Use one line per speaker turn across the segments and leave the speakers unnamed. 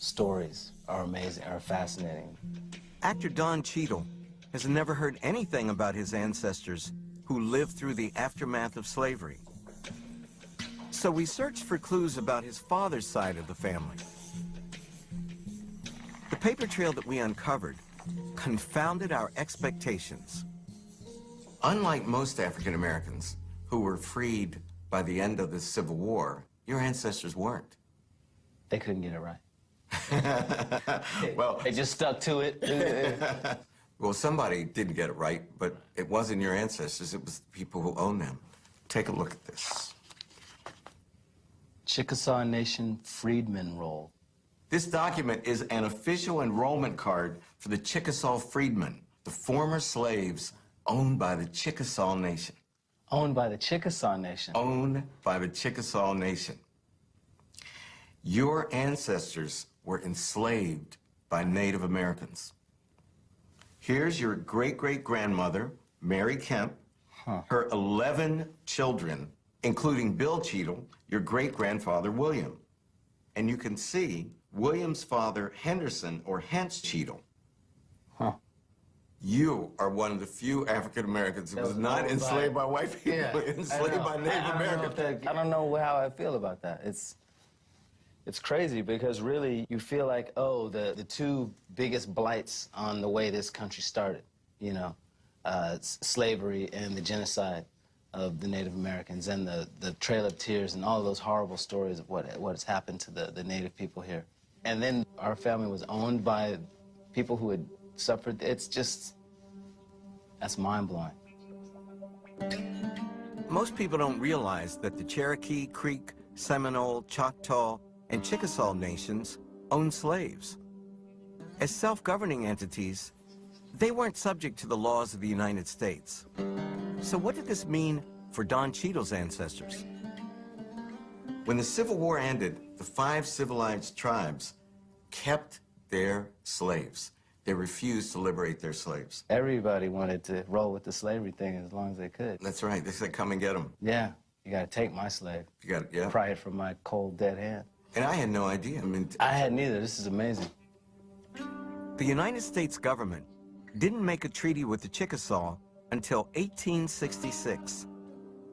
stories are amazing, are fascinating.
Actor Don Cheadle has never heard anything about his ancestors who lived through the aftermath of slavery. So we searched for clues about his father's side of the family. The paper trail that we uncovered confounded our expectations. Unlike most African Americans who were freed by the end of the Civil War, your ancestors weren't.
They couldn't get it right.
Well,
they just stuck to it.
Well, somebody didn't get it right, but it wasn't your ancestors, it was the people who owned them. Take a look at this.
Chickasaw Nation Freedmen Roll.
This document is an official enrollment card for the Chickasaw freedmen, the former slaves owned by the Chickasaw Nation.
Owned by the Chickasaw Nation?
Owned by the Chickasaw Nation. Your ancestors were enslaved by Native Americans. Here's your great-great-grandmother, Mary Kemp, her 11 children, including Bill Cheadle, your great-grandfather, William. And you can see William's father, Henderson, or Hence Cheadle. You are one of the few African Americans who was not enslaved by white people, enslaved by Native Americans.
I don't know how I feel about that. It's crazy because really you feel like, oh, the two biggest blights on the way this country started, you know, slavery and the genocide of the Native Americans and the Trail of Tears and all those horrible stories of what has happened to the Native people here. And then our family was owned by people who had suffered. It's just, that's mind-blowing.
Most people don't realize that the Cherokee, Creek, Seminole, Choctaw, and Chickasaw nations owned slaves. As self-governing entities, they weren't subject to the laws of the United States. So what did this mean for Don Cheadle's ancestors? When the Civil War ended, the 5 civilized tribes kept their slaves. They refused to liberate their slaves.
Everybody wanted to roll with the slavery thing as long as they could.
That's right. They said, come and get them.
Yeah. You got to take my slave.
You got to, yeah.
Pry it from my cold, dead hand.
And I had no idea.
I had neither. This is amazing.
The United States government didn't make a treaty with the Chickasaw until 1866,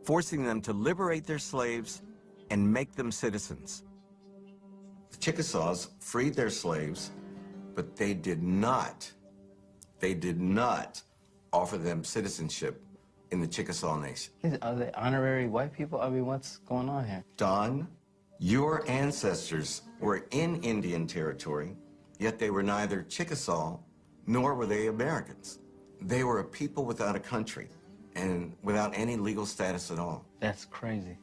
forcing them to liberate their slaves and make them citizens. The Chickasaws freed their slaves, but they did not offer them citizenship in the Chickasaw Nation.
Are they honorary white people? I mean, what's going on here?
Don, your ancestors were in Indian territory, yet they were neither Chickasaw nor were they Americans. They were a people without a country and without any legal status at all.
That's crazy.